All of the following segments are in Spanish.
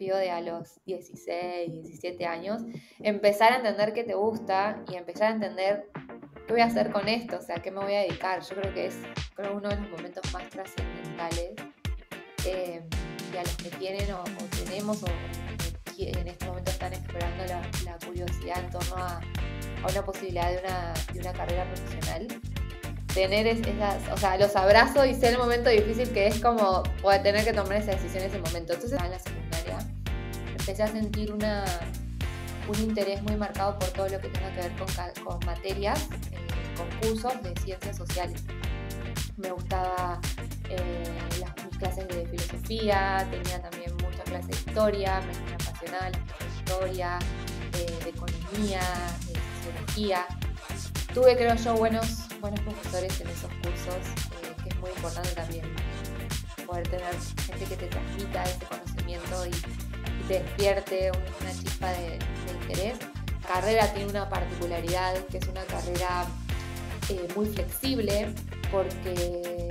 De a los 16, 17 años, empezar a entender qué te gusta y empezar a entender qué voy a hacer con esto, o sea, qué me voy a dedicar. Yo creo que es uno de los momentos más trascendentales y a los que tienen o tenemos o que en este momento están explorando la curiosidad en torno a una posibilidad de una carrera profesional. Tener esas, o sea, los abrazo y sé el momento difícil que es como poder tener que tomar esa decisión en ese momento. Entonces, en la secundaria empecé a sentir un interés muy marcado por todo lo que tenga que ver con materias, con cursos de ciencias sociales. Me gustaba mis clases de filosofía, tenía también mucha clase de historia, me apasionaba la historia, de economía, de sociología. Tuve, creo yo, buenos profesores en esos cursos, que es muy importante también poder tener gente que te transmita ese conocimiento y te despierte una chispa de interés. La carrera tiene una particularidad, que es una carrera muy flexible, porque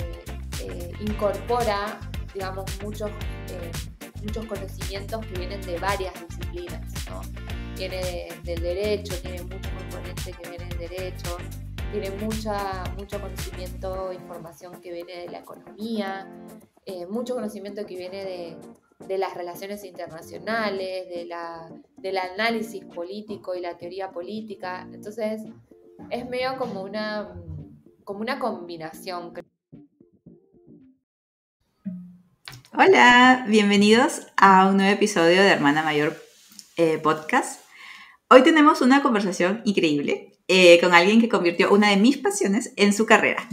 incorpora, digamos, muchos conocimientos que vienen de varias disciplinas, ¿no? Viene del derecho, tiene mucho componente que viene del derecho, tiene mucho conocimiento, información que viene de la economía, mucho conocimiento que viene de las relaciones internacionales, del análisis político y la teoría política. Entonces, es medio como una combinación. Hola, bienvenidos a un nuevo episodio de Hermana Mayor Podcast. Hoy tenemos una conversación increíble con alguien que convirtió una de mis pasiones en su carrera.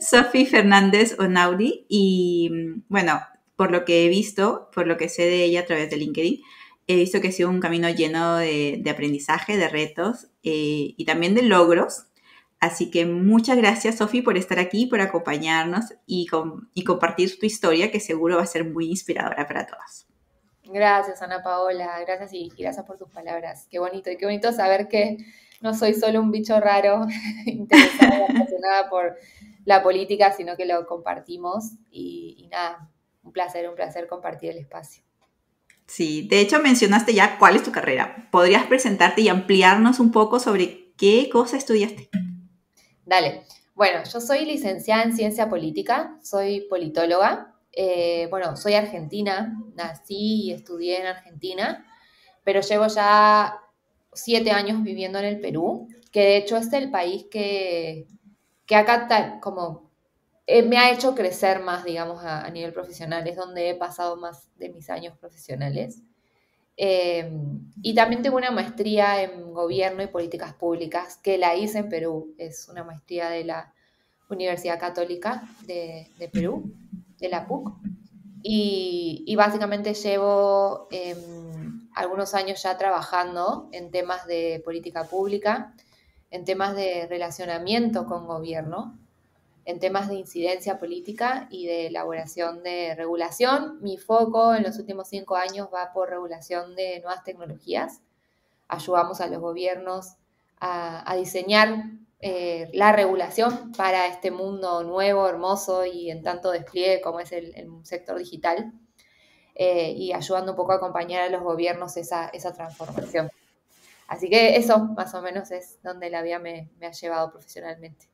Sofi Fernández Onauri, y bueno, por lo que he visto, por lo que sé de ella a través de LinkedIn, he visto que ha sido un camino lleno de aprendizaje, de retos y también de logros. Así que muchas gracias, Sofi, por estar aquí, por acompañarnos y compartir tu historia, que seguro va a ser muy inspiradora para todos. Gracias, Ana Paola, gracias y gracias por tus palabras. Qué bonito, y qué bonito saber que no soy solo un bicho raro interesada y apasionada por la política, sino que lo compartimos y nada, un placer compartir el espacio. Sí, de hecho mencionaste ya cuál es tu carrera. ¿Podrías presentarte y ampliarnos un poco sobre qué cosa estudiaste? Dale. Bueno, yo soy licenciada en Ciencia Política, soy politóloga. Soy argentina, nací y estudié en Argentina, pero llevo ya 7 años viviendo en el Perú, que de hecho es el país que acá me ha hecho crecer más, digamos, a nivel profesional. Es donde he pasado más de mis años profesionales. Y también tengo una maestría en gobierno y políticas públicas que la hice en Perú. Es una maestría de la Universidad Católica de Perú, de la PUC. Y básicamente llevo algunos años ya trabajando en temas de política pública, en temas de relacionamiento con gobierno, en temas de incidencia política y de elaboración de regulación. Mi foco en los últimos 5 años va por regulación de nuevas tecnologías. Ayudamos a los gobiernos a diseñar la regulación para este mundo nuevo, hermoso y en tanto despliegue como es el sector digital, y ayudando un poco a acompañar a los gobiernos esa transformación. Así que eso más o menos es donde la vida me ha llevado profesionalmente.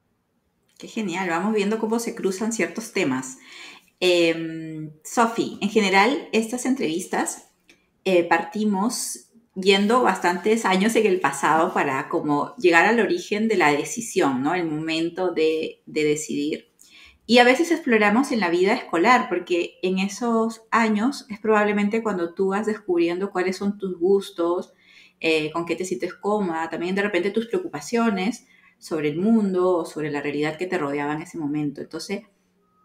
Qué genial, vamos viendo cómo se cruzan ciertos temas. Sofi, en general, estas entrevistas partimos yendo bastantes años en el pasado para como llegar al origen de la decisión, ¿no? El momento de decidir. Y a veces exploramos en la vida escolar, porque en esos años es probablemente cuando tú vas descubriendo cuáles son tus gustos, con qué te sientes cómoda, también de repente tus preocupaciones sobre el mundo o sobre la realidad que te rodeaba en ese momento. Entonces,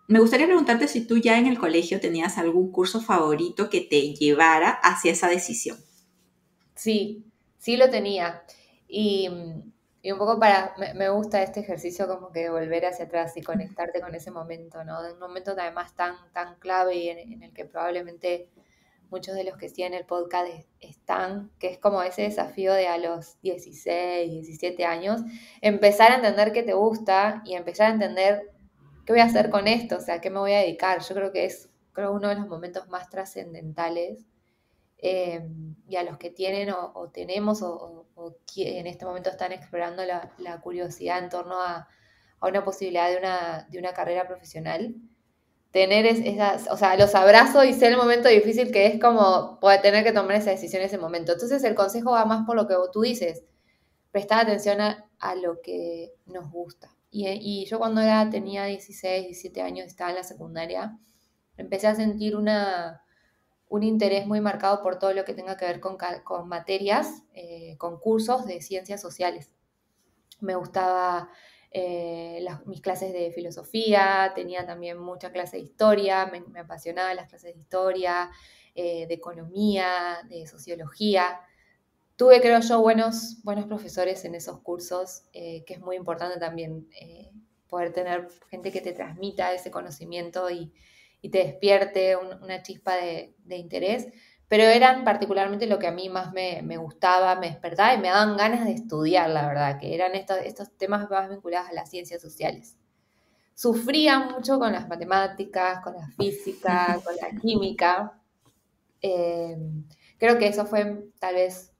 me gustaría preguntarte si tú ya en el colegio tenías algún curso favorito que te llevara hacia esa decisión. Sí, sí lo tenía. Y, y un poco me gusta este ejercicio como que de volver hacia atrás y conectarte con ese momento, ¿no? De un momento además tan clave y en el que probablemente muchos de los que siguen el podcast están, que es como ese desafío de a los 16, 17 años, empezar a entender qué te gusta y empezar a entender qué voy a hacer con esto, o sea, qué me voy a dedicar. Yo creo que es uno de los momentos más trascendentales y a los que tienen o tenemos o que en este momento están explorando la curiosidad en torno a una posibilidad de una carrera profesional. Tener esas, o sea, los abrazo y sé el momento difícil que es como poder tener que tomar esa decisión en ese momento. Entonces el consejo va más por lo que tú dices, prestar atención a lo que nos gusta. Y yo cuando tenía 16, 17 años, estaba en la secundaria, empecé a sentir un interés muy marcado por todo lo que tenga que ver con materias, con cursos de ciencias sociales. Me gustaba mis clases de filosofía, tenía también mucha clase de historia, me apasionaban las clases de historia, de economía, de sociología. Tuve, creo yo, buenos profesores en esos cursos, que es muy importante también poder tener gente que te transmita ese conocimiento y te despierte una chispa de interés, pero eran particularmente lo que a mí más me gustaba, me despertaba y me daban ganas de estudiar, la verdad, que eran estos temas más vinculados a las ciencias sociales. Sufría mucho con las matemáticas, con la física, con la química. Eh, Creo que eso fue tal vez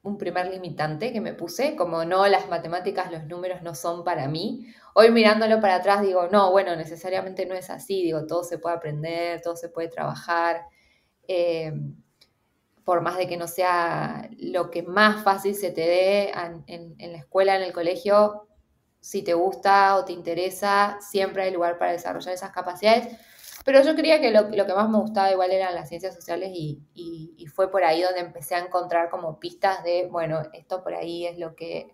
un primer limitante que me puse, como no, las matemáticas, los números no son para mí. Hoy mirándolo para atrás digo, no, bueno, necesariamente no es así, digo, todo se puede aprender, todo se puede trabajar, eh, por más de que no sea lo que más fácil se te dé en la escuela, en el colegio, si te gusta o te interesa, siempre hay lugar para desarrollar esas capacidades. Pero yo creía que lo que más me gustaba igual eran las ciencias sociales y fue por ahí donde empecé a encontrar como pistas de, bueno, esto por ahí es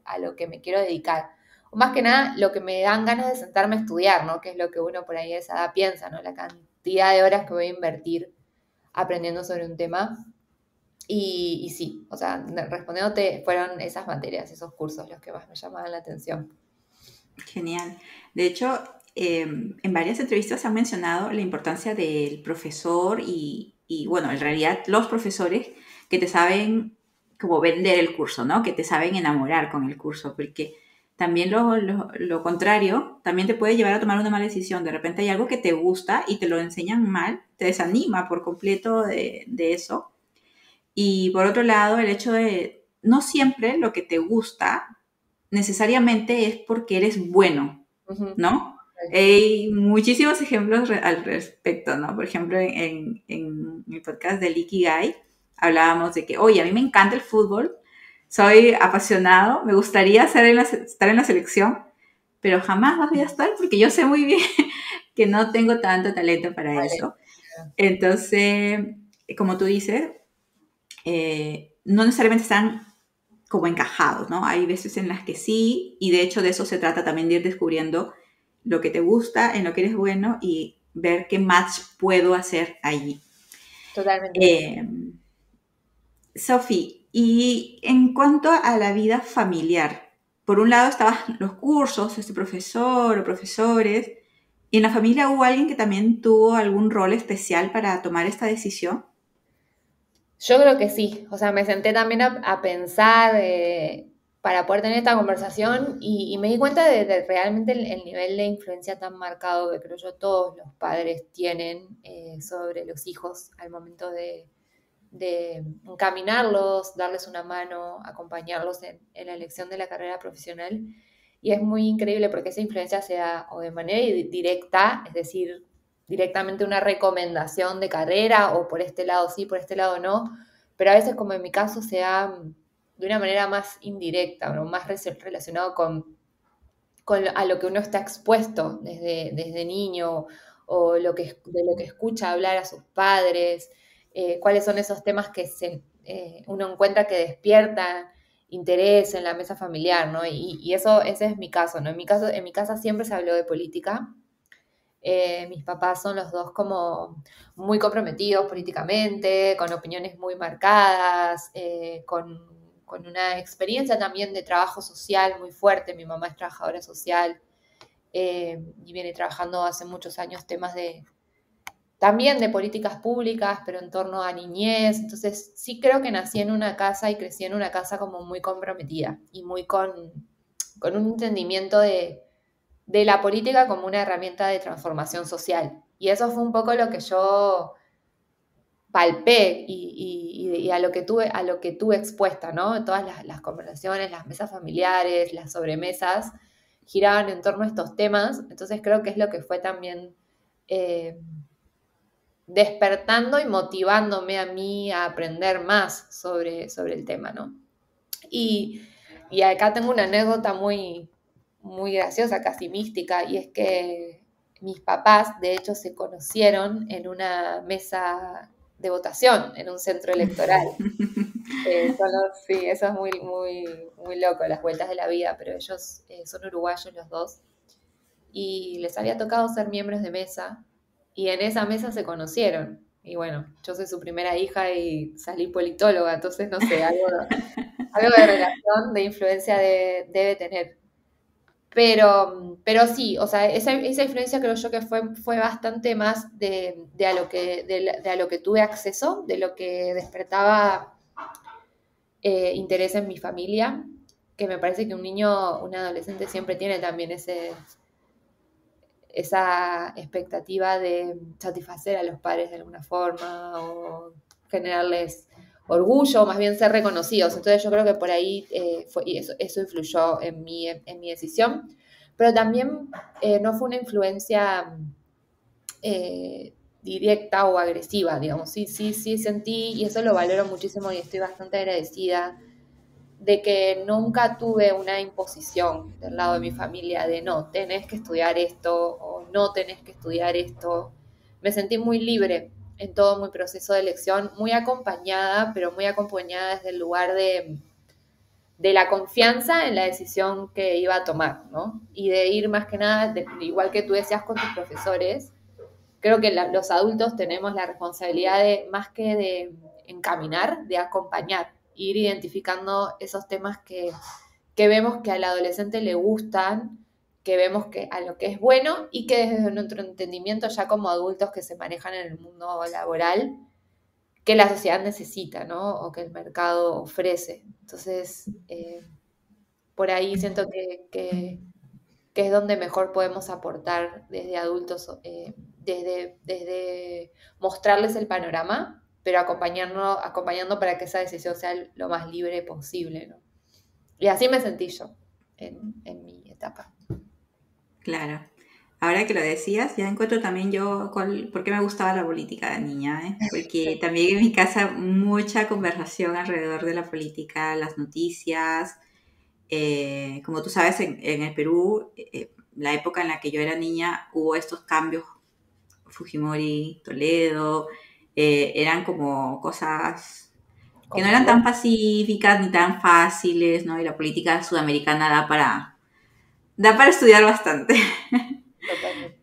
a lo que me quiero dedicar. O más que nada, lo que me dan ganas de sentarme a estudiar, ¿no? Que es lo que uno por ahí a esa edad piensa, ¿no? La cantidad de horas que voy a invertir aprendiendo sobre un tema. Y sí, o sea, respondiéndote, fueron esas materias, esos cursos los que más me llamaban la atención. Genial. De hecho, en varias entrevistas han mencionado la importancia del profesor y, bueno, en realidad los profesores que te saben como vender el curso, ¿no? Que te saben enamorar con el curso, porque también lo contrario también te puede llevar a tomar una mala decisión. De repente hay algo que te gusta y te lo enseñan mal, te desanima por completo de eso. Y por otro lado, el hecho de no siempre lo que te gusta necesariamente es porque eres bueno, Ujú. ¿no? Hay muchísimos ejemplos al respecto, ¿no? Por ejemplo, en mi podcast de Ikigai hablábamos de que, oye, a mí me encanta el fútbol, soy apasionado, me gustaría estar en la selección, pero jamás voy a estar porque yo sé muy bien que no tengo tanto talento para Vale. eso. Entonces, como tú dices, no necesariamente están como encajados, ¿no? Hay veces en las que sí, y de hecho de eso se trata también de ir descubriendo lo que te gusta, en lo que eres bueno y ver qué match puedo hacer allí. Totalmente. Eh, Sophie, y en cuanto a la vida familiar, por un lado estaban los cursos, este profesor o profesores, y en la familia hubo alguien que también tuvo algún rol especial para tomar esta decisión. Yo creo que sí, o sea, me senté también a pensar para poder tener esta conversación y me di cuenta de realmente el nivel de influencia tan marcado que creo yo todos los padres tienen sobre los hijos al momento de encaminarlos, darles una mano, acompañarlos en la elección de la carrera profesional. Y es muy increíble porque esa influencia se da o de manera directa, es decir, directamente una recomendación de carrera o por este lado sí, por este lado no, pero a veces como en mi caso se da de una manera más indirecta, ¿no? Más relacionado a lo que uno está expuesto desde niño o de lo que escucha hablar a sus padres, cuáles son esos temas que uno encuentra que despiertan interés en la mesa familiar, ¿no? Y eso, ese es mi caso, ¿no? En mi casa siempre se habló de política. Mis papás son los dos como muy comprometidos políticamente, con opiniones muy marcadas, con una experiencia también de trabajo social muy fuerte. Mi mamá es trabajadora social y viene trabajando hace muchos años temas también de políticas públicas, pero en torno a niñez. Entonces sí creo que nací en una casa y crecí en una casa como muy comprometida y muy con un entendimiento de la política como una herramienta de transformación social. Y eso fue un poco lo que yo palpé y a lo que tuve expuesta, ¿no? Todas las conversaciones, las mesas familiares, las sobremesas, giraban en torno a estos temas, entonces creo que es lo que fue también eh, despertando y motivándome a mí a aprender más sobre el tema, ¿no? Y, y acá tengo una anécdota muy graciosa, casi mística, y es que mis papás, de hecho, se conocieron en una mesa de votación, en un centro electoral. Sí, eso es muy loco, las vueltas de la vida, pero ellos son uruguayos los dos, y les había tocado ser miembros de mesa, y en esa mesa se conocieron. Y bueno, yo soy su primera hija y salí politóloga, entonces no sé, algo de relación, de influencia debe tener. Pero sí, o sea, esa influencia creo yo que fue bastante más de a lo que tuve acceso, de lo que despertaba interés en mi familia, que me parece que un niño, un adolescente siempre tiene también esa expectativa de satisfacer a los padres de alguna forma o generarles orgullo, o más bien ser reconocidos. Entonces yo creo que por ahí y eso influyó en mi decisión, pero también no fue una influencia directa o agresiva, digamos. Sí sentí, y eso lo valoro muchísimo y estoy bastante agradecida de que nunca tuve una imposición del lado de mi familia de no, tenés que estudiar esto o no tenés que estudiar esto. Me sentí muy libre en todo mi proceso de elección, muy acompañada, pero muy acompañada desde el lugar de la confianza en la decisión que iba a tomar, ¿no? Y de ir más que nada, igual que tú decías con tus profesores, creo que los adultos tenemos la responsabilidad de, más que de encaminar, de acompañar, ir identificando esos temas que vemos que al adolescente le gustan, que vemos que a lo que es bueno y que desde nuestro entendimiento ya como adultos que se manejan en el mundo laboral, que la sociedad necesita, ¿no? O que el mercado ofrece. Entonces, por ahí siento que es donde mejor podemos aportar desde adultos, desde mostrarles el panorama, pero acompañando para que esa decisión sea lo más libre posible, ¿no? Y así me sentí yo en mi etapa. Claro. Ahora que lo decías, ya encuentro también yo por qué me gustaba la política de niña, ¿eh? Porque también en mi casa mucha conversación alrededor de la política, las noticias. Como tú sabes, en el Perú, la época en la que yo era niña, hubo estos cambios, Fujimori, Toledo, eran como cosas que no eran tan pacíficas ni tan fáciles, ¿no? Y la política sudamericana da para estudiar bastante. Totalmente.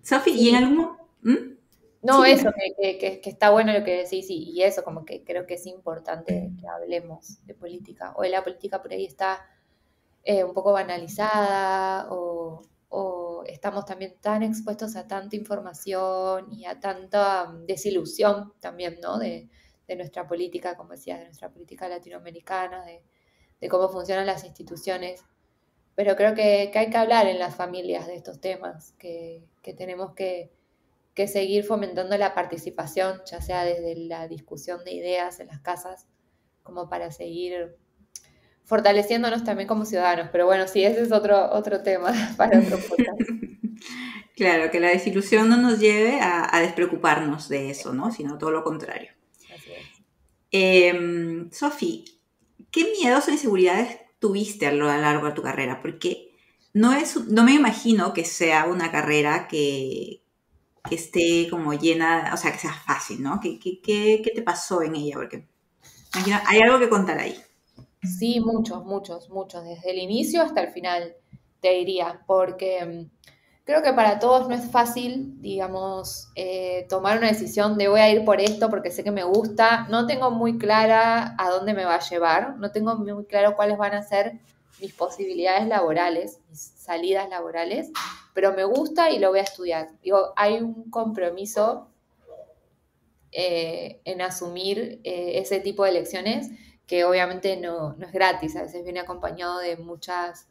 Sofi, ¿y en Sí, algún... ¿Mm? no, Sí, eso, dime. que está bueno lo que decís, y eso como que creo que es importante que hablemos de política. Hoy la política por ahí está un poco banalizada o estamos también tan expuestos a tanta información y a tanta desilusión también, ¿no? De nuestra política, como decías, de nuestra política latinoamericana, de cómo funcionan las instituciones. Pero creo que hay que hablar en las familias de estos temas, que tenemos que seguir fomentando la participación, ya sea desde la discusión de ideas en las casas, como para seguir fortaleciéndonos también como ciudadanos. Pero bueno, sí, ese es otro tema para otro podcast. Claro, que la desilusión no nos lleve a despreocuparnos de eso, ¿no? Sino todo lo contrario. Así es. Sofi, ¿qué miedos o inseguridades tuviste a lo largo de tu carrera? Porque no me imagino que sea una carrera que esté como llena, o sea, que sea fácil, ¿no? ¿Qué te pasó en ella? Porque imagino, hay algo que contar ahí. Sí, muchos, desde el inicio hasta el final, te diría, porque creo que para todos no es fácil, digamos, tomar una decisión de voy a ir por esto porque sé que me gusta. No tengo muy clara a dónde me va a llevar, no tengo muy claro cuáles van a ser mis posibilidades laborales, mis salidas laborales, pero me gusta y lo voy a estudiar. Digo, hay un compromiso en asumir ese tipo de elecciones que obviamente no es gratis, a veces viene acompañado de muchas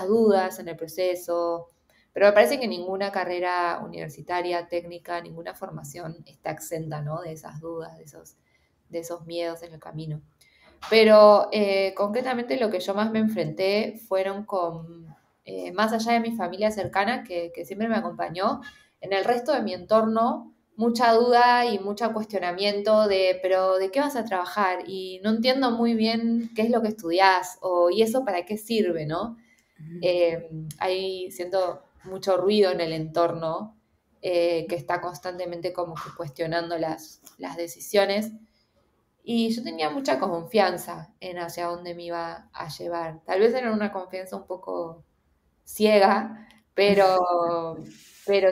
dudas en el proceso, Pero me parece que ninguna carrera universitaria, técnica, ninguna formación está exenta, ¿no? De esas dudas, de esos miedos en el camino. Pero concretamente lo que yo más me enfrenté fueron con, más allá de mi familia cercana, que siempre me acompañó, en el resto de mi entorno, mucha duda y mucho cuestionamiento de, pero ¿de qué vas a trabajar? Y no entiendo muy bien qué es lo que estudiás o ¿y eso para qué sirve, no? Ahí siento mucho ruido en el entorno que está constantemente como que cuestionando las decisiones. Y yo tenía mucha confianza en hacia dónde me iba a llevar. Tal vez era una confianza un poco ciega, pero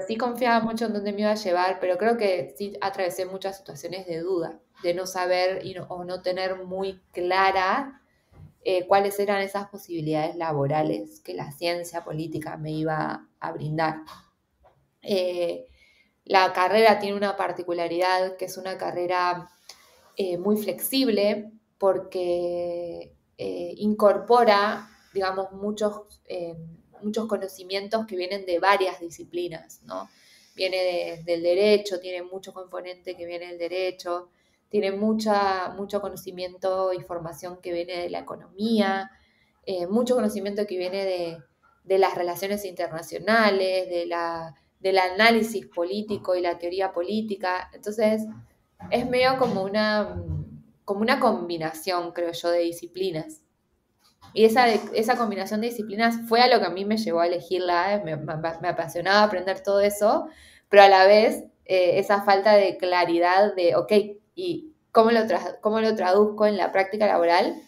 sí confiaba mucho en dónde me iba a llevar, pero creo que sí atravesé muchas situaciones de duda, de no saber o no tener muy clara cuáles eran esas posibilidades laborales que la ciencia política me iba a brindar. Eh, la carrera tiene una particularidad que es una carrera muy flexible porque incorpora, digamos, muchos conocimientos que vienen de varias disciplinas, ¿no? Viene del derecho, tiene mucho componente que viene del derecho, tiene mucho conocimiento y formación que viene de la economía, mucho conocimiento que viene de las relaciones internacionales, del análisis político y la teoría política. Entonces, es medio como una combinación, creo yo, de disciplinas. Y esa combinación de disciplinas fue a lo que a mí me llevó a elegirla. Me apasionaba aprender todo eso, pero a la vez esa falta de claridad de, ok, ¿y cómo lo traduzco en la práctica laboral?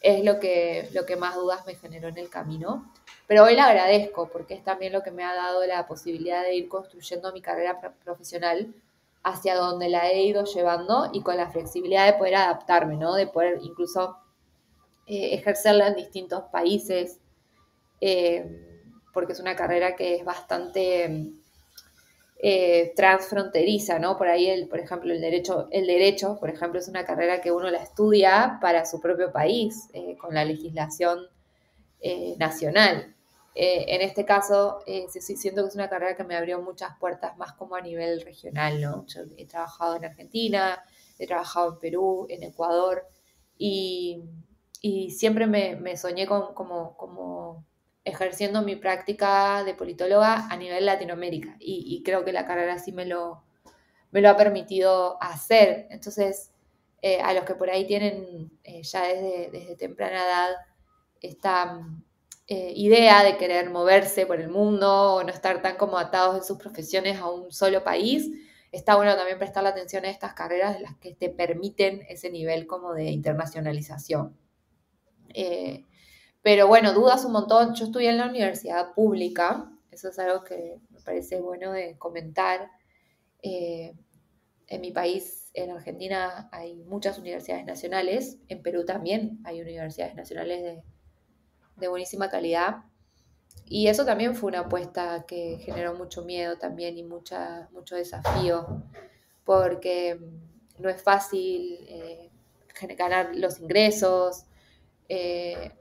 Es lo que más dudas me generó en el camino. Pero hoy la agradezco porque es también lo que me ha dado la posibilidad de ir construyendo mi carrera profesional hacia donde la he ido llevando y con la flexibilidad de poder adaptarme, ¿no? De poder incluso ejercerla en distintos países, porque es una carrera que es bastante transfronteriza, ¿no? Por ahí, por ejemplo, el derecho, por ejemplo, es una carrera que uno la estudia para su propio país, con la legislación nacional. En este caso, sí siento que es una carrera que me abrió muchas puertas más como a nivel regional, ¿no? Yo he trabajado en Argentina, he trabajado en Perú, en Ecuador, y, y siempre me soñé como ejerciendo mi práctica de politóloga a nivel Latinoamérica, y creo que la carrera sí me lo ha permitido hacer. Entonces, a los que por ahí tienen ya desde temprana edad esta idea de querer moverse por el mundo o no estar tan como atados en sus profesiones a un solo país, está bueno también prestar atención a estas carreras, las que te permiten ese nivel como de internacionalización. Eh, pero bueno, dudas un montón. Yo estudié en la universidad pública, eso es algo que me parece bueno de comentar. Eh, en mi país, en Argentina, hay muchas universidades nacionales, en Perú también hay universidades nacionales de buenísima calidad. Y eso también fue una apuesta que generó mucho miedo también y mucho desafío, porque no es fácil ganar los ingresos.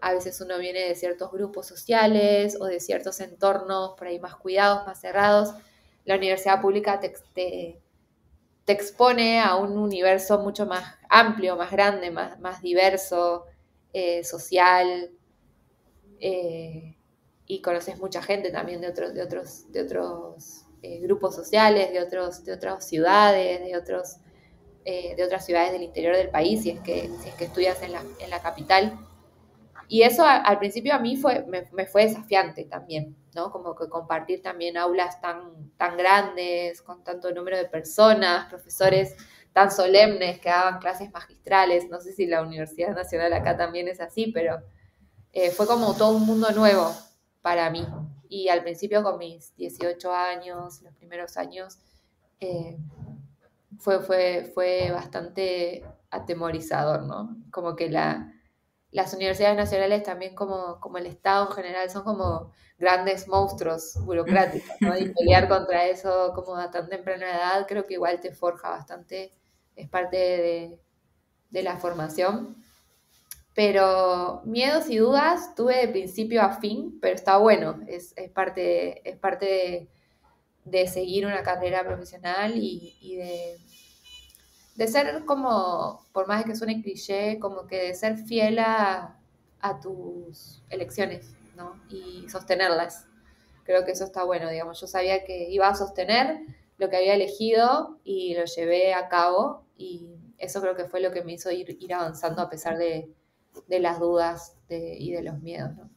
A veces uno viene de ciertos grupos sociales o de ciertos entornos por ahí más cuidados, más cerrados. La universidad pública te expone a un universo mucho más amplio, más grande, más diverso, social, eh, y conoces mucha gente también de otros grupos sociales, de otras ciudades, de otras ciudades del interior del país, si es que estudias en la capital. Y eso al principio a mí me fue desafiante también, ¿no? Como que compartir también aulas tan grandes, con tanto número de personas, profesores tan solemnes que daban clases magistrales. No sé si la Universidad Nacional acá también es así, pero fue como todo un mundo nuevo para mí. Y al principio con mis 18 años, los primeros años, eh, fue bastante atemorizador, ¿no? Como que las universidades nacionales también como el Estado en general son como grandes monstruos burocráticos, ¿no? Y pelear contra eso como a tan temprana edad creo que igual te forja bastante, es parte de la formación. Pero miedos y dudas tuve de principio a fin, pero está bueno, es parte de seguir una carrera profesional y de ser como, por más que suene cliché, como que de ser fiel a tus elecciones, ¿no? Y sostenerlas. Creo que eso está bueno, digamos. Yo sabía que iba a sostener lo que había elegido y lo llevé a cabo y eso creo que fue lo que me hizo ir avanzando a pesar de las dudas y de los miedos, ¿no?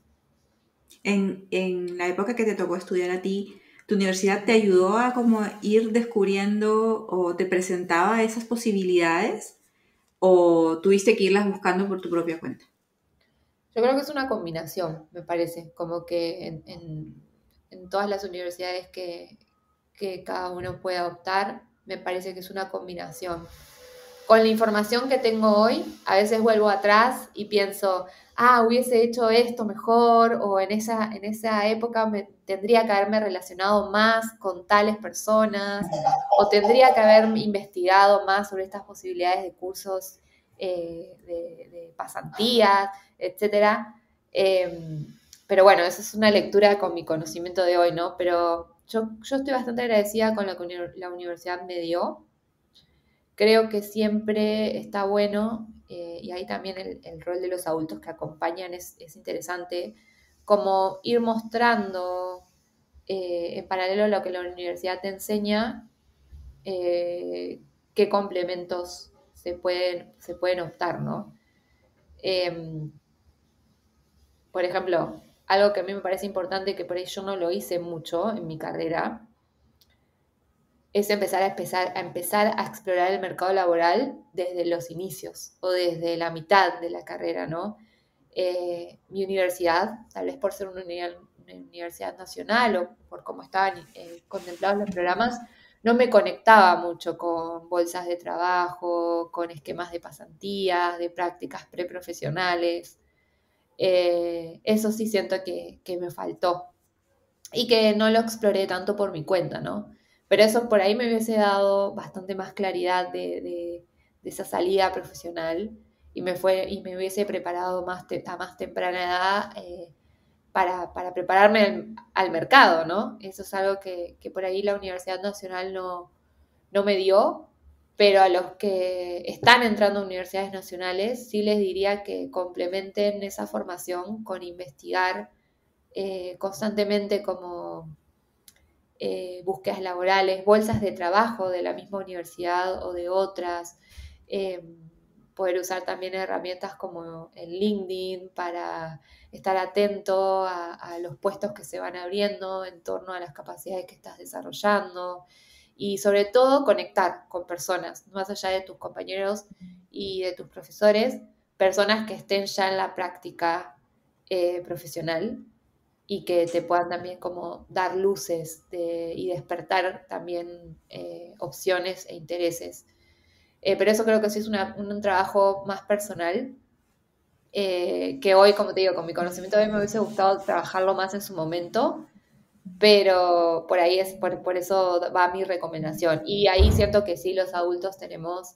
En la época que te tocó estudiar a ti, ¿tu universidad te ayudó a como ir descubriendo o te presentaba esas posibilidades o tuviste que irlas buscando por tu propia cuenta? Yo creo que es una combinación, me parece, como que en todas las universidades que cada uno pueda optar, me parece que es una combinación. Con la información que tengo hoy, a veces vuelvo atrás y pienso, hubiese hecho esto mejor, o en esa época tendría que haberme relacionado más con tales personas, o tendría que haber investigado más sobre estas posibilidades de cursos de pasantías, etcétera. Pero bueno, esa es una lectura con mi conocimiento de hoy, ¿no? Pero yo estoy bastante agradecida con lo que la universidad me dio. Creo que siempre está bueno, y ahí también el rol de los adultos que acompañan es interesante, como ir mostrando en paralelo a lo que la universidad te enseña, qué complementos se pueden optar, ¿no? Eh, por ejemplo, algo que a mí me parece importante, que por ahí yo no lo hice mucho en mi carrera, es a empezar a explorar el mercado laboral desde los inicios o desde la mitad de la carrera, ¿no? Mi universidad, tal vez por ser una universidad nacional o por cómo estaban contemplados los programas, no me conectaba mucho con bolsas de trabajo, con esquemas de pasantías, de prácticas preprofesionales. Eso sí siento que me faltó y que no lo exploré tanto por mi cuenta, ¿no? Pero eso por ahí me hubiese dado bastante más claridad de esa salida profesional y me hubiese preparado a más temprana edad, para prepararme al mercado, ¿no? Eso es algo que por ahí la Universidad Nacional no me dio, pero a los que están entrando a universidades nacionales sí les diría que complementen esa formación con investigar constantemente como búsquedas laborales, bolsas de trabajo de la misma universidad o de otras, eh, poder usar también herramientas como el LinkedIn para estar atento a los puestos que se van abriendo en torno a las capacidades que estás desarrollando y sobre todo conectar con personas, más allá de tus compañeros y de tus profesores, personas que estén ya en la práctica profesional y que te puedan también como dar luces y despertar también opciones e intereses. Pero eso creo que sí es un trabajo más personal, que hoy, como te digo, con mi conocimiento de hoy me hubiese gustado trabajarlo más en su momento, pero por ahí por eso va mi recomendación. Y ahí siento que sí, los adultos tenemos,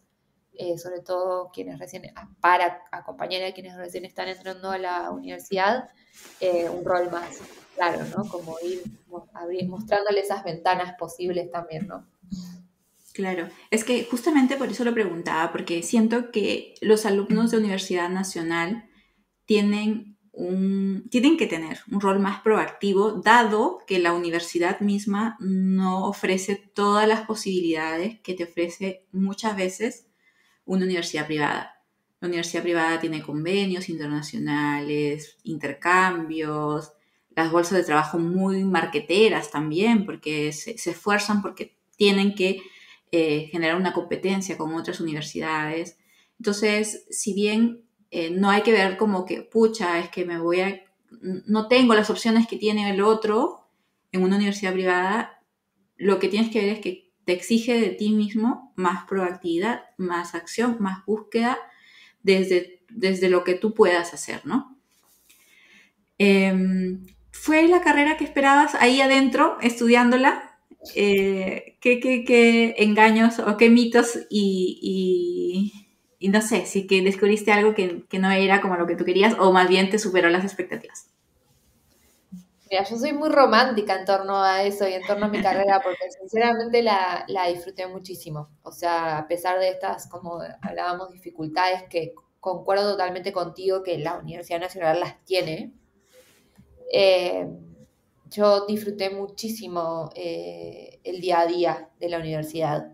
sobre todo quienes recién, para acompañar a quienes recién están entrando a la universidad, un rol más claro, ¿no? Como ir mostrándole esas ventanas posibles también, ¿no? Claro, es que justamente por eso lo preguntaba, porque siento que los alumnos de Universidad Nacional tienen que tener un rol más proactivo, dado que la universidad misma no ofrece todas las posibilidades que te ofrece muchas veces una universidad privada. La universidad privada tiene convenios internacionales, intercambios, las bolsas de trabajo muy marqueteras también, porque se esfuerzan porque tienen que generar una competencia con otras universidades. Entonces, si bien no hay que ver como que, pucha, es que no tengo las opciones que tiene el otro en una universidad privada, lo que tienes que ver es que te exige de ti mismo más proactividad, más acción, más búsqueda desde lo que tú puedas hacer, ¿no? ¿Fue la carrera que esperabas ahí adentro, estudiándola? ¿Qué engaños o qué mitos y no sé, si que descubriste algo que no era como lo que tú querías o más bien te superó las expectativas. Mira, yo soy muy romántica en torno a eso y en torno a mi carrera porque sinceramente la disfruté muchísimo. O sea, a pesar de estas, como hablábamos, dificultades que concuerdo totalmente contigo que la Universidad Nacional las tiene, eh, yo disfruté muchísimo el día a día de la universidad.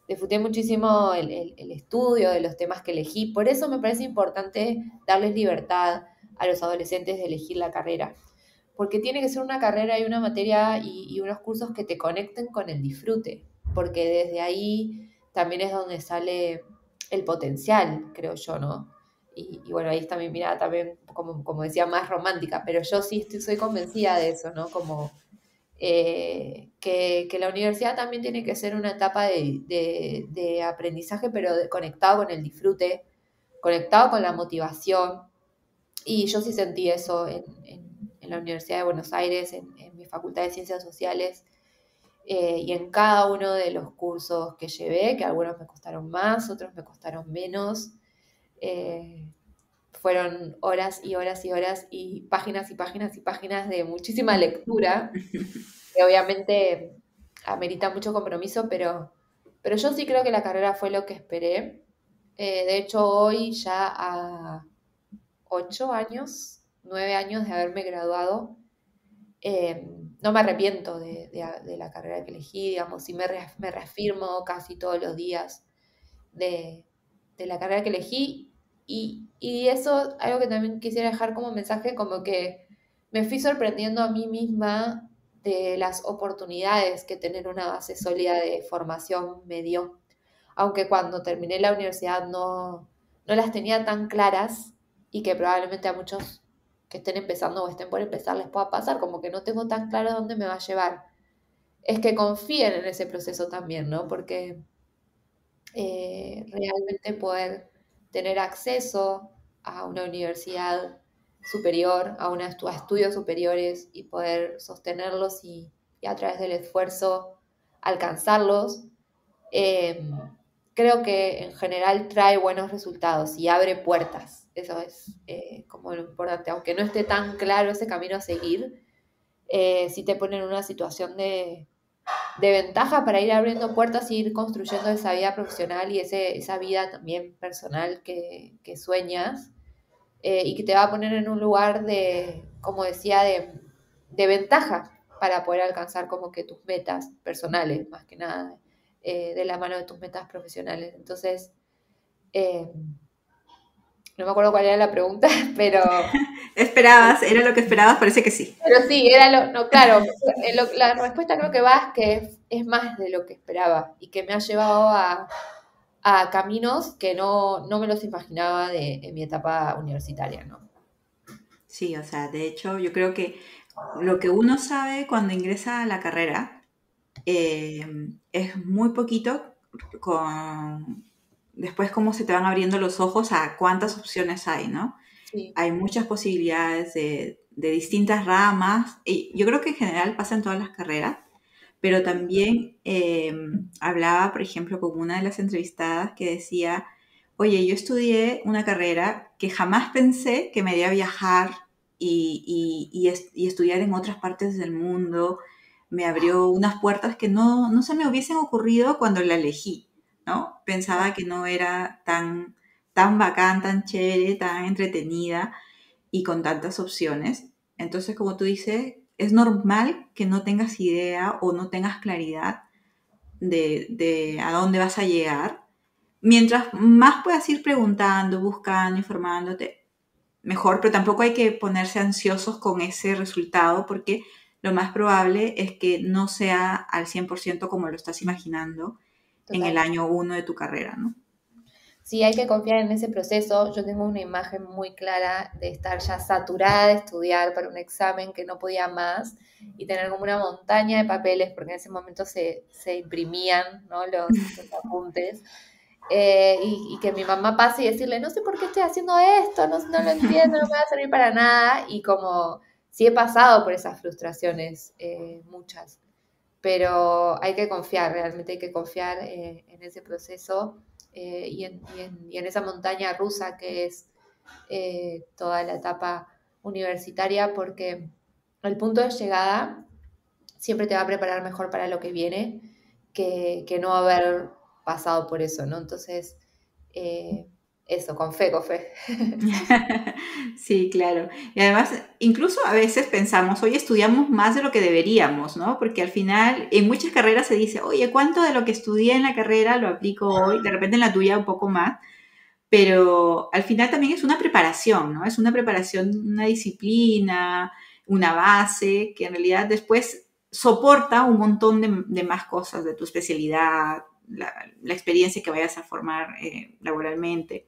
Disfruté muchísimo el estudio de los temas que elegí. Por eso me parece importante darles libertad a los adolescentes de elegir la carrera. Porque tiene que ser una carrera y una materia y unos cursos que te conecten con el disfrute. Porque desde ahí también es donde sale el potencial, creo yo, ¿no? Y bueno, ahí está mi mirada también, como decía, más romántica, pero yo sí soy convencida de eso, ¿no? Como que la universidad también tiene que ser una etapa de aprendizaje, pero conectado con el disfrute, conectado con la motivación. Y yo sí sentí eso en la Universidad de Buenos Aires, en mi Facultad de Ciencias Sociales, y en cada uno de los cursos que llevé, que algunos me costaron más, otros me costaron menos. Eh, Fueron horas y horas y horas y páginas y páginas y páginas de muchísima lectura, que obviamente amerita mucho compromiso, pero yo sí creo que la carrera fue lo que esperé. De hecho, hoy ya a 8 años, 9 años de haberme graduado, no me arrepiento de la carrera que elegí, digamos, y me reafirmo casi todos los días de, de la carrera que elegí. Y eso, algo que también quisiera dejar como mensaje, como que me fui sorprendiendo a mí misma de las oportunidades que tener una base sólida de formación me dio. Aunque cuando terminé la universidad no las tenía tan claras y que probablemente a muchos que estén empezando o estén por empezar les pueda pasar, como que no tengo tan claro dónde me va a llevar. Es que confíen en ese proceso también, ¿no? Porque realmente poder tener acceso a una universidad superior, a estudios superiores y poder sostenerlos y a través del esfuerzo alcanzarlos, eh, creo que en general trae buenos resultados y abre puertas. Eso es como lo importante. Aunque no esté tan claro ese camino a seguir, sí te pone en una situación de ventaja para ir abriendo puertas y ir construyendo esa vida profesional y esa vida también personal que sueñas, y que te va a poner en un lugar de, como decía, de ventaja para poder alcanzar como que tus metas personales, más que nada, de la mano de tus metas profesionales. Entonces, eh, no me acuerdo cuál era la pregunta, ¿Esperabas? ¿Era lo que esperabas? Parece que sí. pero sí, era no, claro, la respuesta creo que va es que es más de lo que esperaba y que me ha llevado a caminos que no me los imaginaba en mi etapa universitaria, ¿no? Sí, o sea, de hecho, yo creo que lo que uno sabe cuando ingresa a la carrera eh, es muy poquito con después cómo se te van abriendo los ojos a cuántas opciones hay, ¿no? Sí, Hay muchas posibilidades de distintas ramas, y yo creo que en general pasa en todas las carreras, pero también hablaba, por ejemplo, con una de las entrevistadas que decía, oye, yo estudié una carrera que jamás pensé que me haría viajar y estudiar en otras partes del mundo, me abrió unas puertas que no se me hubiesen ocurrido cuando la elegí, ¿no? Pensaba que no era tan bacán, tan chévere, tan entretenida y con tantas opciones. Entonces, como tú dices, es normal que no tengas idea o no tengas claridad de a dónde vas a llegar. Mientras más puedas ir preguntando, buscando, informándote, mejor, pero tampoco hay que ponerse ansiosos con ese resultado porque lo más probable es que no sea al 100% como lo estás imaginando en el total. año uno de tu carrera, ¿no? Sí, hay que confiar en ese proceso. Yo tengo una imagen muy clara de estar ya saturada de estudiar para un examen que no podía más y tener como una montaña de papeles, porque en ese momento se imprimían, ¿no? los apuntes. Y que mi mamá pase y decirle, no sé por qué estoy haciendo esto, no lo entiendo, no me va a servir para nada. Y como sí he pasado por esas frustraciones, muchas, pero hay que confiar, realmente hay que confiar en ese proceso y en esa montaña rusa que es toda la etapa universitaria, porque el punto de llegada siempre te va a preparar mejor para lo que viene que no haber pasado por eso, ¿no? Entonces, eh, eso, con fe, con fe. Sí, claro. Y además, incluso a veces pensamos, oye, estudiamos más de lo que deberíamos, ¿no? Porque al final, en muchas carreras se dice, oye, ¿cuánto de lo que estudié en la carrera lo aplico hoy? De repente en la tuya un poco más, pero al final también es una preparación, ¿no? Es una preparación, una disciplina, una base que en realidad después soporta un montón de más cosas de tu especialidad, la experiencia que vayas a formar laboralmente.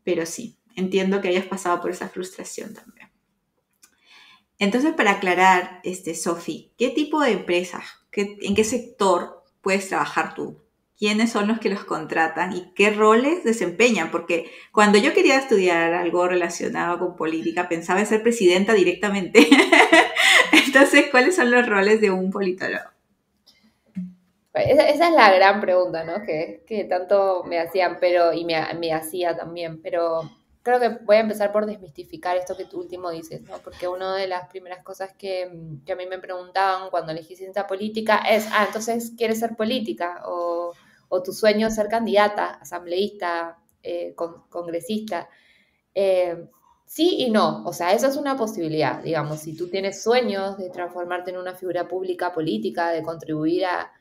Pero sí, entiendo que hayas pasado por esa frustración también. Entonces, para aclarar, Sofi, ¿qué tipo de empresas, en qué sector puedes trabajar tú? ¿Quiénes son los que los contratan y qué roles desempeñan? Porque cuando yo quería estudiar algo relacionado con política, pensaba en ser presidenta directamente. Entonces, ¿cuáles son los roles de un politólogo? Esa es la gran pregunta, ¿no? Que tanto me hacían, me hacía también, pero creo que voy a empezar por desmistificar esto que tú último dices, ¿no? Porque una de las primeras cosas que a mí me preguntaban cuando elegí ciencia política es, entonces, ¿quieres ser política? O tu sueño es ser candidata, asambleísta, congresista. Eh, sí y no, o sea, eso es una posibilidad, digamos, si tú tienes sueños de transformarte en una figura pública política, de contribuir a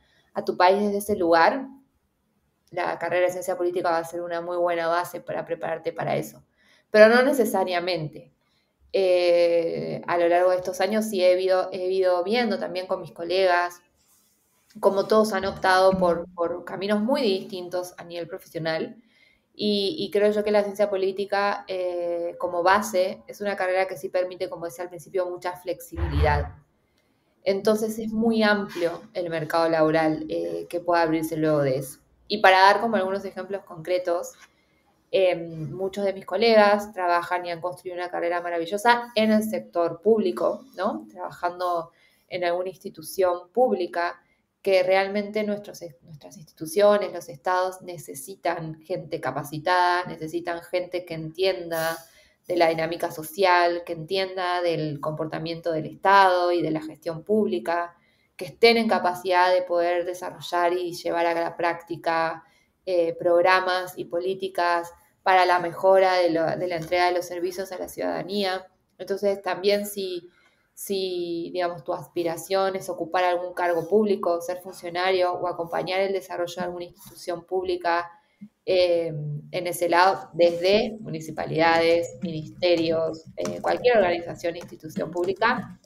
tu país desde ese lugar, la carrera de ciencia política va a ser una muy buena base para prepararte para eso. Pero no necesariamente. A lo largo de estos años sí he ido viendo también con mis colegas como todos han optado por caminos muy distintos a nivel profesional. Y creo yo que la ciencia política como base es una carrera que sí permite, como decía al principio, mucha flexibilidad. Entonces es muy amplio el mercado laboral que pueda abrirse luego de eso. Y para dar como algunos ejemplos concretos, muchos de mis colegas trabajan y han construido una carrera maravillosa en el sector público, ¿no? Trabajando en alguna institución pública que realmente nuestras instituciones, los estados necesitan gente capacitada, necesitan gente que entienda de la dinámica social, que entienda del comportamiento del Estado y de la gestión pública, que estén en capacidad de poder desarrollar y llevar a la práctica programas y políticas para la mejora de la entrega de los servicios a la ciudadanía. Entonces, también si, digamos, tu aspiración es ocupar algún cargo público, ser funcionario o acompañar el desarrollo de alguna institución pública en ese lado, desde municipalidades, ministerios, cualquier organización, institución pública,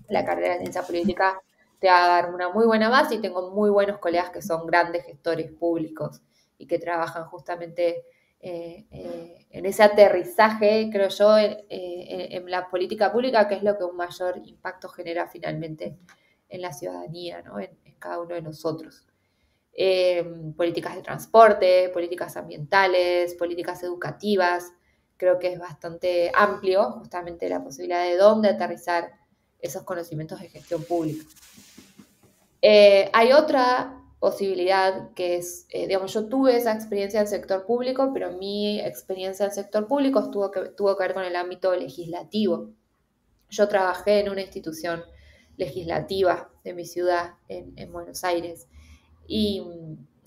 la carrera de ciencia política te va a dar una muy buena base y tengo muy buenos colegas que son grandes gestores públicos y que trabajan justamente en ese aterrizaje, creo yo, en la política pública, que es lo que un mayor impacto genera finalmente en la ciudadanía, ¿no? En cada uno de nosotros. Políticas de transporte, políticas ambientales, políticas educativas. Creo que es bastante amplio justamente la posibilidad de dónde aterrizar esos conocimientos de gestión pública. Hay otra posibilidad que es, digamos, yo tuve esa experiencia en el sector público, pero mi experiencia en el sector público tuvo que ver con el ámbito legislativo. Yo trabajé en una institución legislativa de mi ciudad, en Buenos Aires, y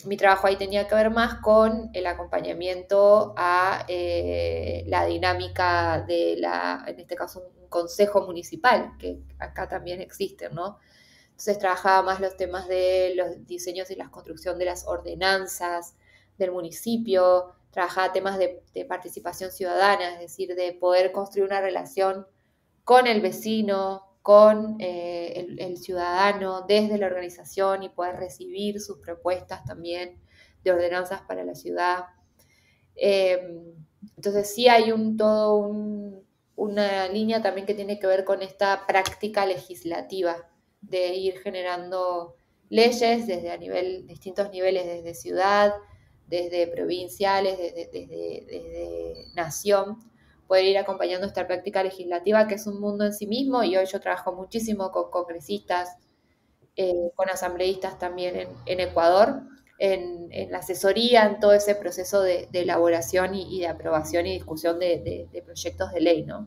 mi trabajo ahí tenía que ver más con el acompañamiento a la dinámica en este caso, un consejo municipal, que acá también existen, ¿no? Entonces trabajaba más los temas de los diseños y la construcción de las ordenanzas del municipio, trabajaba temas de participación ciudadana, es decir, de poder construir una relación con el vecino, con el ciudadano desde la organización y poder recibir sus propuestas también de ordenanzas para la ciudad. Entonces sí hay una línea también que tiene que ver con esta práctica legislativa de ir generando leyes desde distintos niveles, desde ciudad, desde provinciales, desde nación, poder ir acompañando esta práctica legislativa que es un mundo en sí mismo, y hoy yo trabajo muchísimo con congresistas, con asambleístas también en Ecuador, en la asesoría, en todo ese proceso de elaboración y de aprobación y discusión de proyectos de ley, ¿no?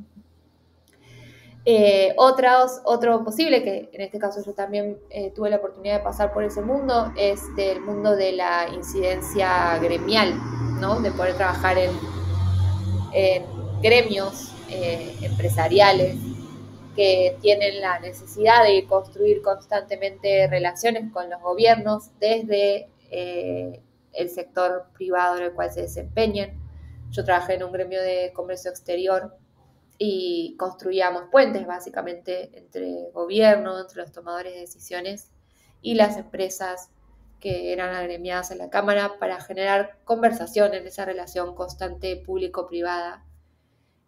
Otro posible, que en este caso yo también tuve la oportunidad de pasar por ese mundo, es del mundo de la incidencia gremial, ¿no? De poder trabajar en gremios empresariales que tienen la necesidad de construir constantemente relaciones con los gobiernos desde el sector privado en el cual se desempeñan. Yo trabajé en un gremio de comercio exterior y construíamos puentes básicamente entre gobierno, entre los tomadores de decisiones y las empresas que eran agremiadas en la Cámara para generar conversación en esa relación constante público-privada.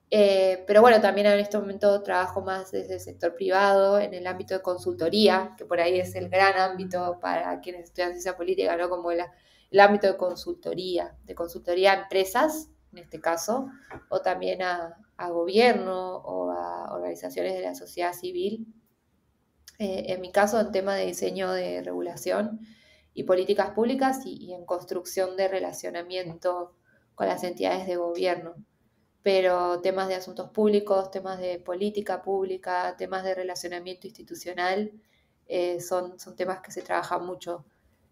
Pero bueno, también en este momento trabajo más desde el sector privado, en el ámbito de consultoría, que por ahí es el gran ámbito para quienes estudian ciencia política, ¿no? Como el ámbito de consultoría a empresas, en este caso, o también a gobierno o a organizaciones de la sociedad civil. En mi caso, en tema de diseño de regulación y políticas públicas y en construcción de relacionamiento con las entidades de gobierno. Pero temas de asuntos públicos, temas de política pública, temas de relacionamiento institucional, son temas que se trabajan mucho,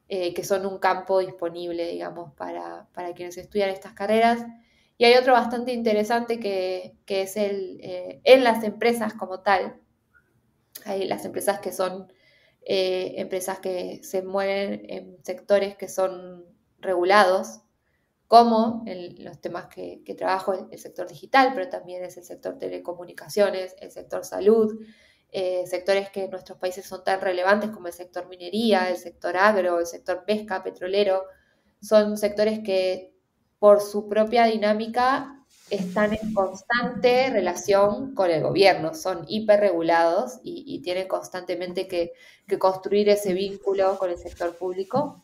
que son un campo disponible, digamos, para quienes estudian estas carreras. Y hay otro bastante interesante que es en las empresas como tal. Hay las empresas que son empresas que se mueven en sectores que son regulados, como en los temas que trabajo, el sector digital, pero también es el sector telecomunicaciones, el sector salud, sectores que en nuestros países son tan relevantes como el sector minería, el sector agro, el sector pesca, petrolero. Son sectores que por su propia dinámica están en constante relación con el gobierno, son hiperregulados y tienen constantemente que construir ese vínculo con el sector público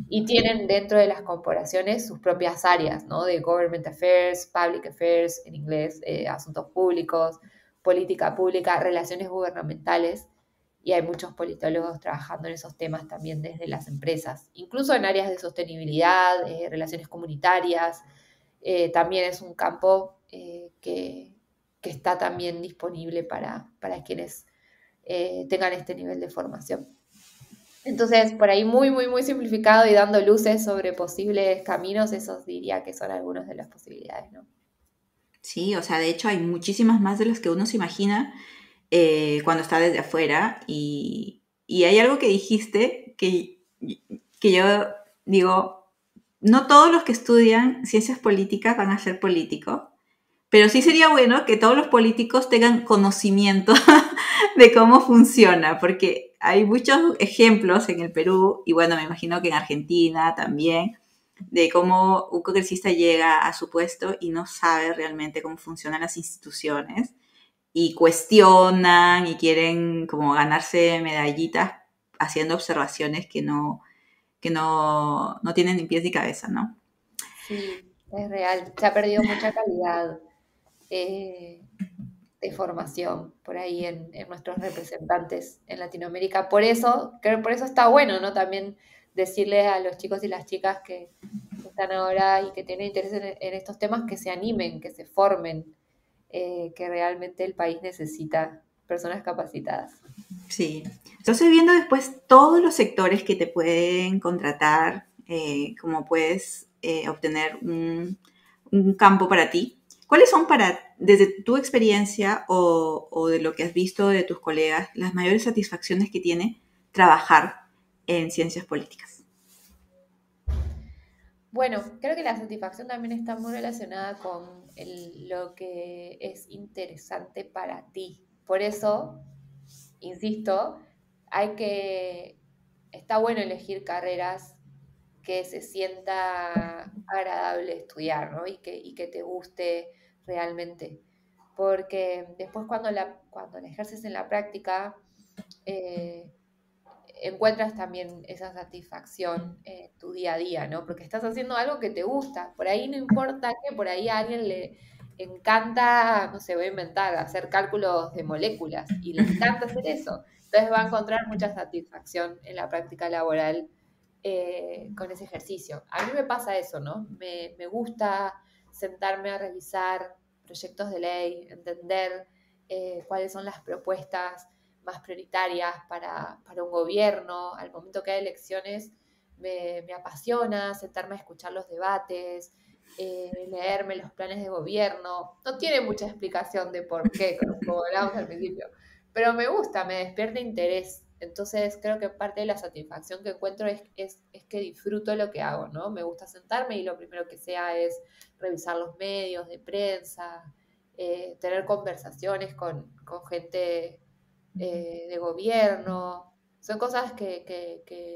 y tienen dentro de las corporaciones sus propias áreas, ¿no? De government affairs, public affairs, en inglés, asuntos públicos, política pública, relaciones gubernamentales, y hay muchos politólogos trabajando en esos temas también desde las empresas, incluso en áreas de sostenibilidad, relaciones comunitarias, también es un campo que está también disponible para quienes tengan este nivel de formación. Entonces, por ahí muy, muy, muy simplificado y dando luces sobre posibles caminos, esos diría que son algunas de las posibilidades, ¿no? Sí, o sea, de hecho hay muchísimas más de las que uno se imagina cuando está desde afuera. Y hay algo que dijiste que yo digo, no todos los que estudian ciencias políticas van a ser políticos, pero sí sería bueno que todos los políticos tengan conocimiento de cómo funciona, porque hay muchos ejemplos en el Perú, y bueno, me imagino que en Argentina también, de cómo un congresista llega a su puesto y no sabe realmente cómo funcionan las instituciones, y cuestionan y quieren como ganarse medallitas haciendo observaciones que no tienen ni pies ni cabeza, ¿no? Sí, es real. Se ha perdido mucha calidad eh, de formación por ahí en nuestros representantes en Latinoamérica. Por eso, creo que por eso está bueno, ¿no? También decirle a los chicos y las chicas que están ahora y que tienen interés en estos temas que se animen, que se formen, que realmente el país necesita personas capacitadas. Sí. Entonces, viendo después todos los sectores que te pueden contratar, cómo puedes obtener un campo para ti, ¿cuáles son desde tu experiencia o de lo que has visto de tus colegas, las mayores satisfacciones que tiene trabajar en ciencias políticas? Bueno, creo que la satisfacción también está muy relacionada con lo que es interesante para ti. Por eso, insisto, está bueno elegir carreras que se sienta agradable estudiar, ¿no? Y que te guste realmente. Porque después cuando la ejerces en la práctica, eh, encuentras también esa satisfacción en tu día a día, ¿no? Porque estás haciendo algo que te gusta. Por ahí no importa que por ahí a alguien le encanta, no sé, voy a inventar, hacer cálculos de moléculas y le encanta hacer eso. Entonces va a encontrar mucha satisfacción en la práctica laboral con ese ejercicio. A mí me pasa eso, ¿no? Me gusta sentarme a revisar proyectos de ley, entender cuáles son las propuestas más prioritarias para un gobierno. Al momento que hay elecciones me apasiona sentarme a escuchar los debates, leerme los planes de gobierno. No tiene mucha explicación de por qué, como hablábamos al principio, pero me gusta, me despierta interés. Entonces creo que parte de la satisfacción que encuentro es que disfruto lo que hago, ¿no? Me gusta sentarme y lo primero que sea es revisar los medios de prensa, tener conversaciones con gente de gobierno. Son cosas que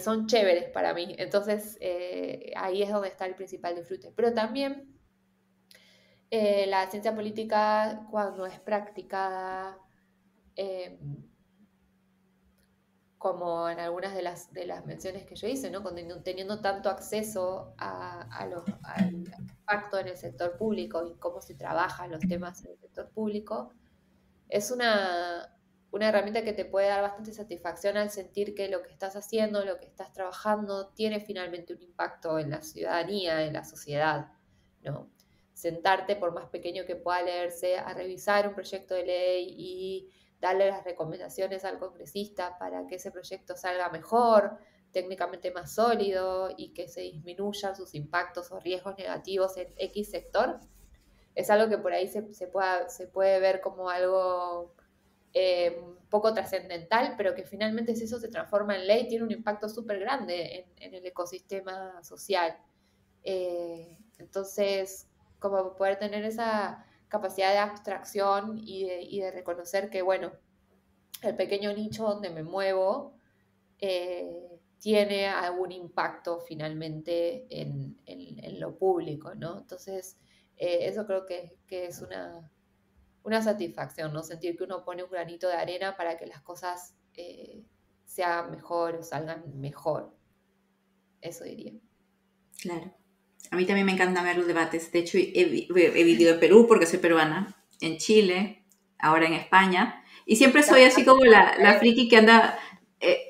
son chéveres para mí. Entonces ahí es donde está el principal disfrute. Pero también la ciencia política, cuando es practicada, eh, como en algunas de las menciones que yo hice, ¿no? Teniendo tanto acceso al impacto en el sector público y cómo se trabajan los temas en el sector público, es una herramienta que te puede dar bastante satisfacción al sentir que lo que estás haciendo, lo que estás trabajando, tiene finalmente un impacto en la ciudadanía, en la sociedad, ¿no? Sentarte, por más pequeño que pueda leerse, a revisar un proyecto de ley y darle las recomendaciones al congresista para que ese proyecto salga mejor, técnicamente más sólido y que se disminuyan sus impactos o riesgos negativos en X sector, es algo que por ahí se puede ver como algo poco trascendental, pero que finalmente si eso se transforma en ley tiene un impacto súper grande en el ecosistema social. Entonces, como poder tener esa capacidad de abstracción y de reconocer que, bueno, el pequeño nicho donde me muevo tiene algún impacto finalmente en lo público, ¿no? Entonces, eso creo que es una satisfacción, ¿no? Sentir que uno pone un granito de arena para que las cosas se hagan mejor o salgan mejor. Eso diría. Claro. A mí también me encanta ver los debates. De hecho, he vivido en Perú porque soy peruana, en Chile, ahora en España. Y siempre soy así como la friki que anda,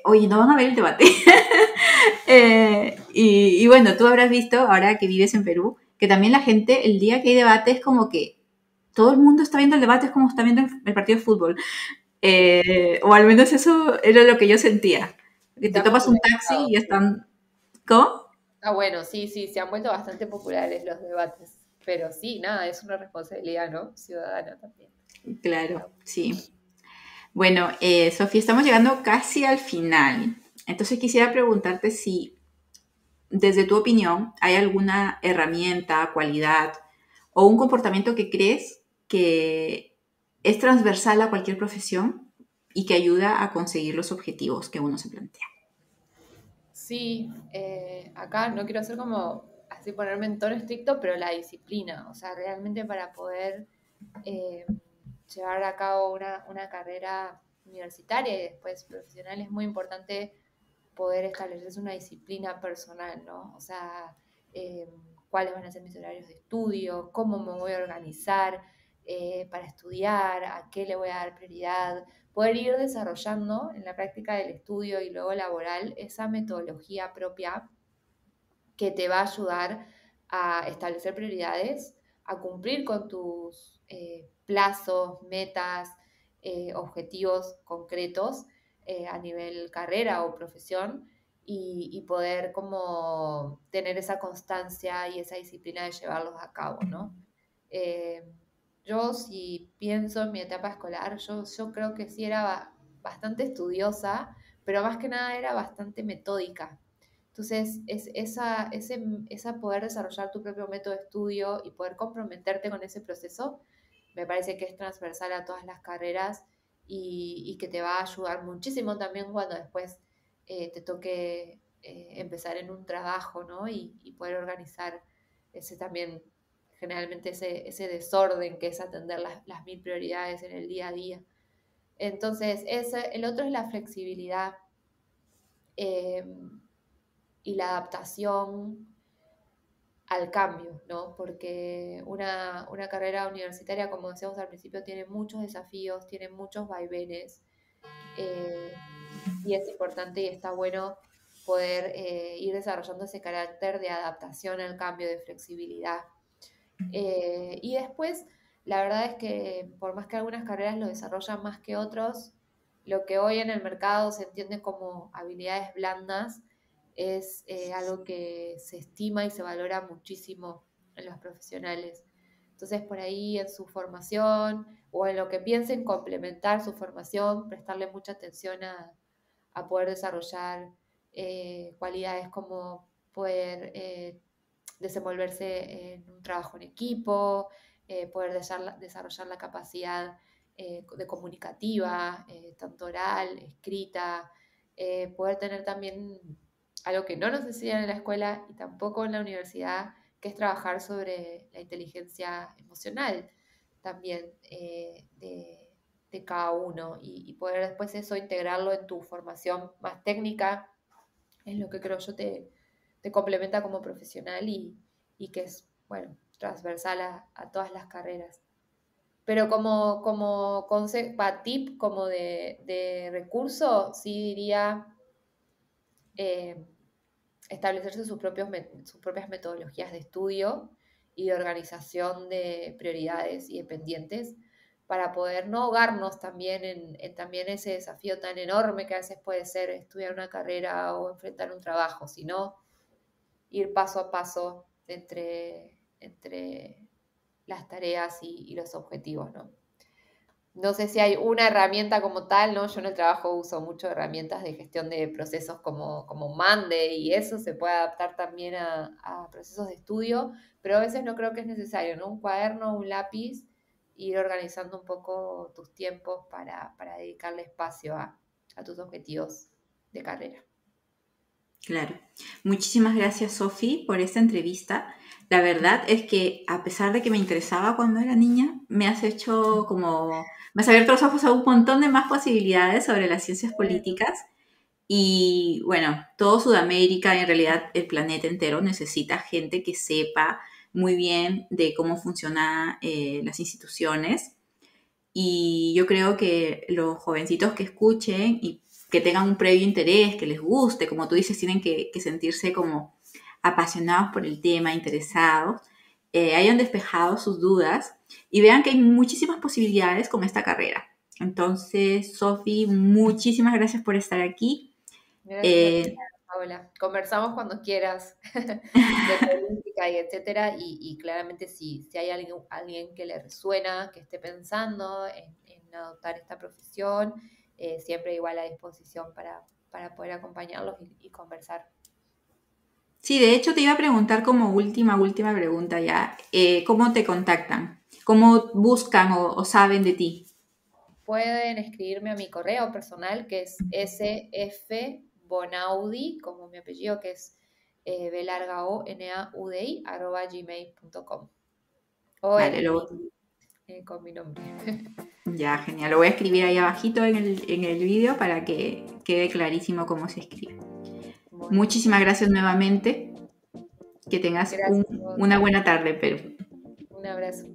oye, no van a ver el debate. Y bueno, tú habrás visto, ahora que vives en Perú, que también la gente, el día que hay debate, es como que todo el mundo está viendo el debate, es como está viendo el partido de fútbol. O al menos eso era lo que yo sentía. Que te topas un taxi y están... ¿Cómo? Ah, bueno, sí, sí, se han vuelto bastante populares los debates. Pero sí, nada, es una responsabilidad, ¿no? Ciudadana también. Claro, sí. Bueno, Sofía, estamos llegando casi al final. Entonces quisiera preguntarte si, desde tu opinión, hay alguna herramienta, cualidad o un comportamiento que crees que es transversal a cualquier profesión y que ayuda a conseguir los objetivos que uno se plantea. Sí, acá no quiero ser como así ponerme en tono estricto, pero la disciplina, o sea, realmente para poder eh, llevar a cabo una carrera universitaria y después profesional es muy importante poder establecerse una disciplina personal, ¿no? O sea, eh, cuáles van a ser mis horarios de estudio, cómo me voy a organizar para estudiar, a qué le voy a dar prioridad, poder ir desarrollando en la práctica del estudio y luego laboral esa metodología propia que te va a ayudar a establecer prioridades, a cumplir con tus plazos, metas, objetivos concretos a nivel carrera o profesión y poder como tener esa constancia y esa disciplina de llevarlos a cabo, ¿no? Eh, yo si pienso en mi etapa escolar, yo creo que sí era bastante estudiosa, pero más que nada era bastante metódica. Entonces, esa poder desarrollar tu propio método de estudio y poder comprometerte con ese proceso, me parece que es transversal a todas las carreras y que te va a ayudar muchísimo también cuando después te toque empezar en un trabajo, ¿no? Y poder organizar ese también, generalmente ese desorden que es atender las mil prioridades en el día a día. Entonces, el otro es la flexibilidad. Eh, y la adaptación al cambio, ¿no? Porque una carrera universitaria, como decíamos al principio, tiene muchos desafíos, tiene muchos vaivenes, y es importante y está bueno poder ir desarrollando ese carácter de adaptación al cambio, de flexibilidad. Y después, la verdad es que por más que algunas carreras lo desarrollan más que otros, lo que hoy en el mercado se entiende como habilidades blandas es algo que se estima y se valora muchísimo en los profesionales. Entonces, por ahí en su formación o en lo que piensen complementar su formación, prestarle mucha atención a poder desarrollar cualidades como poder desenvolverse en un trabajo en equipo, poder desarrollar la capacidad de comunicativa, tanto oral, escrita, poder tener también algo que no nos enseñan en la escuela y tampoco en la universidad, que es trabajar sobre la inteligencia emocional también de cada uno y poder después eso integrarlo en tu formación más técnica, es lo que creo yo te complementa como profesional y que es, bueno, transversal a todas las carreras. Pero como tip, como de recurso, sí diría eh, establecerse sus propias metodologías de estudio y de organización de prioridades y de pendientes para poder no ahogarnos también en también ese desafío tan enorme que a veces puede ser estudiar una carrera o enfrentar un trabajo, sino ir paso a paso entre las tareas y los objetivos, ¿no? No sé si hay una herramienta como tal, ¿no? Yo en el trabajo uso mucho herramientas de gestión de procesos como Monday y eso se puede adaptar también a procesos de estudio, pero a veces no creo que es necesario, ¿no? Un cuaderno, un lápiz, ir organizando un poco tus tiempos para dedicarle espacio a tus objetivos de carrera. Claro. Muchísimas gracias, Sofi, por esta entrevista. La verdad es que a pesar de que me interesaba cuando era niña, me has hecho como, me has abierto los ojos a un montón de más posibilidades sobre las ciencias políticas. Y bueno, todo Sudamérica, en realidad el planeta entero, necesita gente que sepa muy bien de cómo funcionan las instituciones. Y yo creo que los jovencitos que escuchen y que tengan un previo interés, que les guste, como tú dices, tienen que sentirse como apasionados por el tema, interesados, hayan despejado sus dudas y vean que hay muchísimas posibilidades con esta carrera. Entonces, Sofi, muchísimas gracias por estar aquí. Gracias a ti, Eh, Paola. Conversamos cuando quieras de política y etcétera. Y claramente si hay alguien que le resuena, que esté pensando en adoptar esta profesión, siempre igual a disposición para poder acompañarlos y conversar. sí, de hecho te iba a preguntar como última pregunta ya, ¿cómo te contactan? ¿Cómo buscan o saben de ti? Pueden escribirme a mi correo personal que es sfbonaudi, como mi apellido que es blargaonaudi, @gmail.com. O Vale, con mi nombre. ya, genial. Lo voy a escribir ahí abajito en el vídeo para que quede clarísimo cómo se escribe. Buenísimo. Muchísimas gracias nuevamente. Que tengas Gracias a vos. una buena tarde, Perú. Un abrazo.